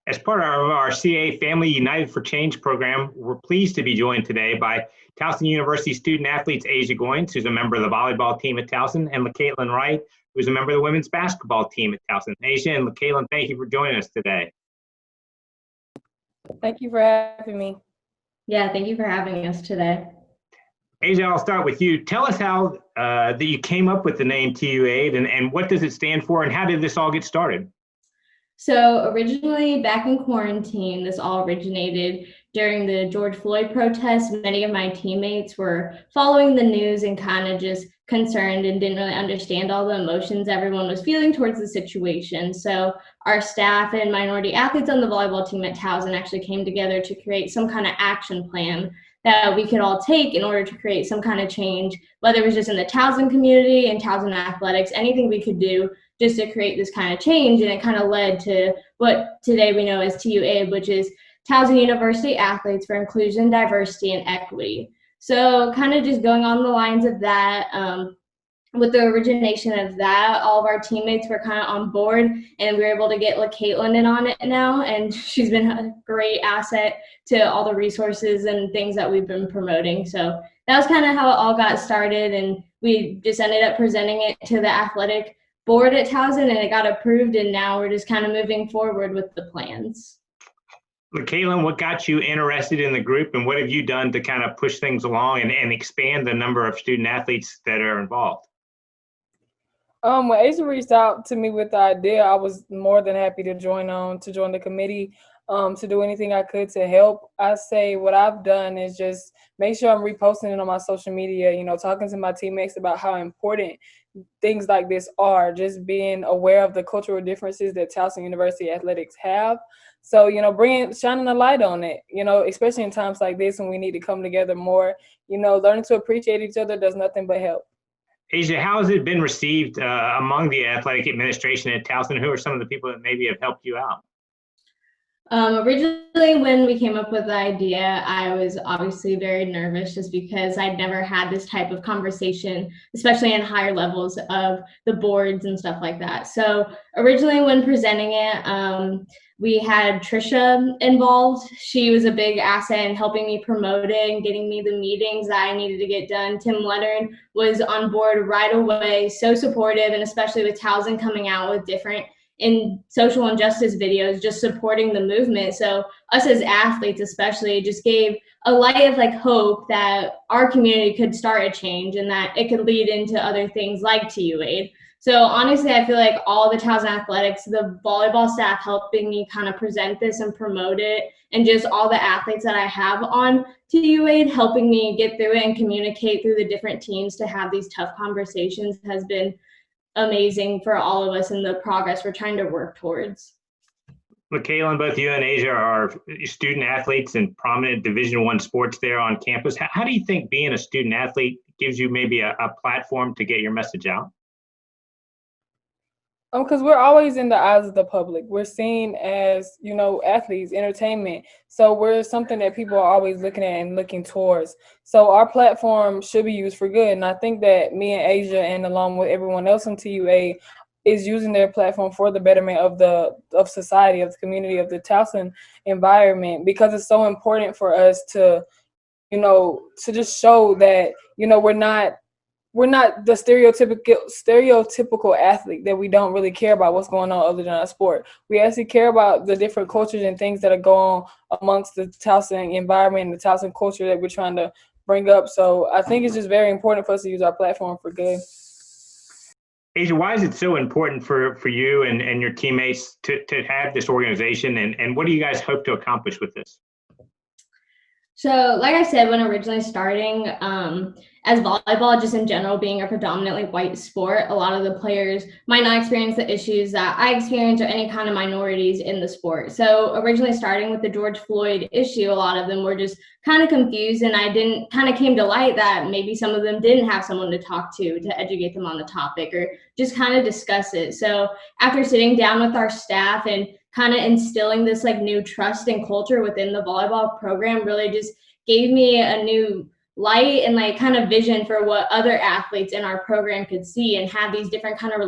As part of our CAAFamily United for Change program, we're pleased to be joined today by Towson University student athletes Asia Goins, who's a member of the volleyball team at Towson, and LaKaitlin Wright, who's a member of the women's basketball team at Towson. Asia and LaKaitlin, thank you for joining us today. Thank you for having me. Yeah, thank you for having us today. Asia, I'll start with you. Tell us how that you came up with the name TUAIDE and what does it stand for and how did this all get started? So originally back in quarantine, this all originated during the George Floyd protests. Many of my teammates were following the news and kind of just concerned and didn't really understand all the emotions everyone was feeling towards the situation. So our staff and minority athletes on the volleyball team at Towson actually came together to create some kind of action plan that we could all take in order to create some kind of change, whether it was just in the Towson community and Towson athletics, anything we could do just to create this kind of change. And it kind of led to what today we know as TUAIDE, which is Towson University Athletes for Inclusion, Diversity, and Equity. So kind of just going on the lines of that, with the origination of that, all of our teammates were kind of on board and we were able to get LaKaitlin in on it now. And she's been a great asset to all the resources and things that we've been promoting. So that was kind of how it all got started. And we just ended up presenting it to the athletic board at Towson and it got approved. And now we're just kind of moving forward with the plans. LaKaitlin, what got you interested in the group and what have you done to kind of push things along and expand the number of student athletes that are involved? When Asia reached out to me with the idea, I was more than happy to join the committee, to do anything I could to help. I say what I've done is just make sure I'm reposting it on my social media, talking to my teammates about how important things like this are, just being aware of the cultural differences that Towson University Athletics have. So, shining a light on it, especially in times like this when we need to come together more, learning to appreciate each other does nothing but help. Asia, how has it been received among the athletic administration at Towson? Who are some of the people that maybe have helped you out? Originally, when we came up with the idea, I was obviously very nervous just because I'd never had this type of conversation, especially in higher levels of the boards and stuff like that. So originally when presenting it, we had Trisha involved. She was a big asset in helping me promote it and getting me the meetings that I needed to get done. Tim Leonard was on board right away, so supportive, and especially with Towson coming out with different in social injustice videos, just supporting the movement. So us as athletes especially just gave a light of hope that our community could start a change and that it could lead into other things like TUAIDE. So honestly, I feel like all the Towson athletics, the volleyball staff helping me kind of present this and promote it, and just all the athletes that I have on TUAIDE helping me get through it and communicate through the different teams to have these tough conversations has been amazing for all of us in the progress we're trying to work towards. LaKaitlin, both you and Asia are student athletes in prominent Division I sports there on campus. How do you think being a student athlete gives you maybe a platform to get your message out? Because we're always in the eyes of the public. We're seen as, athletes, entertainment. So we're something that people are always looking at and looking towards. So our platform should be used for good. And I think that me and Asia, and along with everyone else on TUA, is using their platform for the betterment of society, of the community, of the Towson environment, because it's so important for us to, to just show that, we're not the stereotypical athlete that we don't really care about what's going on other than our sport. We actually care about the different cultures and things that are going on amongst the Towson environment and the Towson culture that we're trying to bring up. So I think it's just very important for us to use our platform for good. Asia, why is it so important for you and your teammates to have this organization, and what do you guys hope to accomplish with this? So like I said, when originally starting, as volleyball, just in general, being a predominantly white sport, a lot of the players might not experience the issues that I experience or any kind of minorities in the sport. So originally starting with the George Floyd issue, a lot of them were just kind of confused, and kind of came to light that maybe some of them didn't have someone to talk to educate them on the topic or just kind of discuss it. So after sitting down with our staff and kind of instilling this new trust and culture within the volleyball program, really just gave me a new light and like kind of vision for what other athletes in our program could see and have these different kind of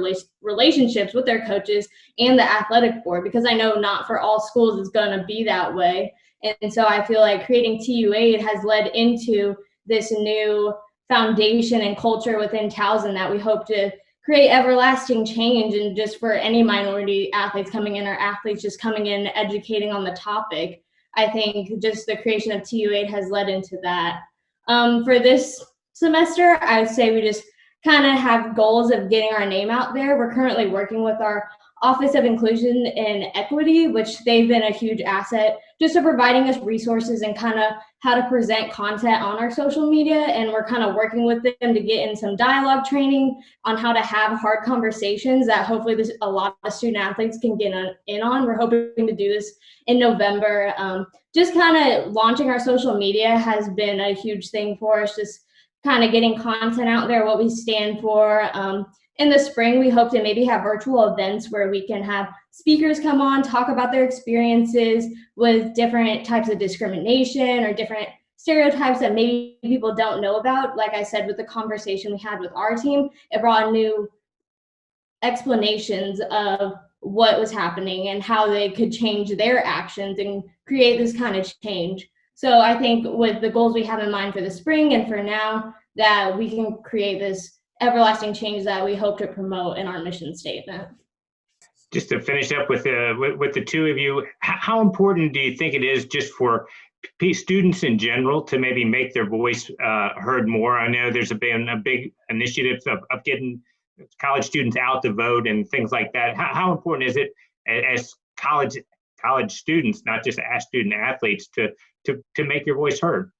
relationships with their coaches and the athletic board, because I know not for all schools it's going to be that way. And so I feel like creating TUAIDE has led into this new foundation and culture within Towson that we hope to create everlasting change. And just for any minority athletes coming in or athletes just coming in, educating on the topic, I think just the creation of TUAIDE has led into that. For this semester, I would say we just kind of have goals of getting our name out there. We're currently working with our Office of Inclusion and Equity, which they've been a huge asset just to providing us resources and kind of how to present content on our social media. And we're kind of working with them to get in some dialogue training on how to have hard conversations that hopefully a lot of student athletes can get in on. We're hoping to do this in November. Just kind of launching our social media has been a huge thing for us, just kind of getting content out there, what we stand for. In the spring, we hope to maybe have virtual events where we can have speakers come on, talk about their experiences with different types of discrimination or different stereotypes that maybe people don't know about. Like I said, with the conversation we had with our team, it brought new explanations of what was happening and how they could change their actions and create this kind of change. So I think with the goals we have in mind for the spring and for now, that we can create this everlasting change that we hope to promote in our mission statement. Just to finish up with the two of you, how important do you think it is just for students in general to maybe make their voice heard more? I know there's been a big initiative of getting college students out to vote and things like that. How important is it as college students, not just as student athletes, to make your voice heard?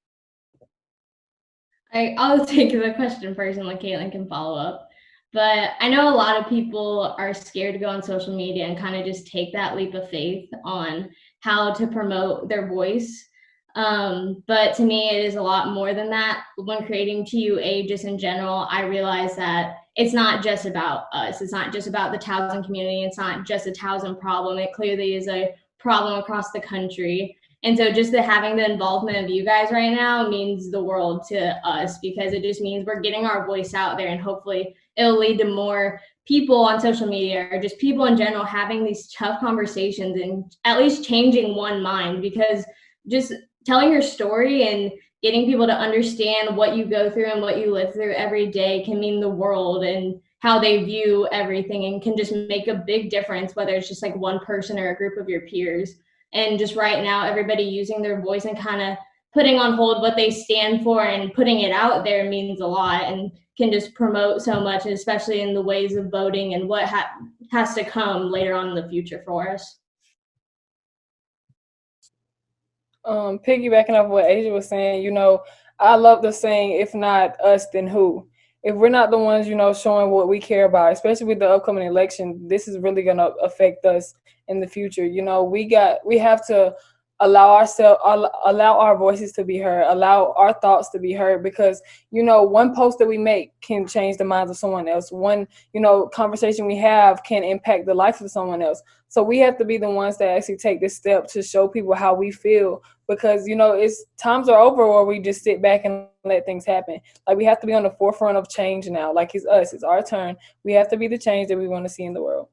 I'll take the question first and LaKaitlin can follow up. But I know a lot of people are scared to go on social media and kind of just take that leap of faith on how to promote their voice. But to me, it is a lot more than that. When creating TUAIDE just in general, I realized that it's not just about us. It's not just about the Towson community. It's not just a Towson problem. It clearly is a problem across the country. And so just having the involvement of you guys right now means the world to us, because it just means we're getting our voice out there, and hopefully it'll lead to more people on social media or just people in general having these tough conversations and at least changing one mind, because just telling your story and getting people to understand what you go through and what you live through every day can mean the world and how they view everything, and can just make a big difference, whether it's just like one person or a group of your peers. And just right now, everybody using their voice and kind of putting on hold what they stand for and putting it out there means a lot and can just promote so much, and especially in the ways of voting and what has to come later on in the future for us. Piggybacking off what Asia was saying, I love the saying, if not us, then who? If we're not the ones, showing what we care about, especially with the upcoming election, this is really going to affect us in the future. We have to allow our voices to be heard, allow our thoughts to be heard, because, one post that we make can change the minds of someone else. One, conversation we have can impact the life of someone else. So we have to be the ones that actually take this step to show people how we feel, because, it's times are over where we just sit back and let things happen. Like, we have to be on the forefront of change now. Like, it's us, it's our turn. We have to be the change that we want to see in the world.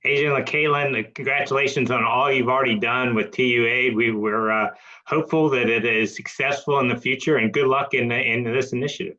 Asia and LaKaitlin, congratulations on all you've already done with TUAIDE. We're hopeful that it is successful in the future, and good luck in this initiative.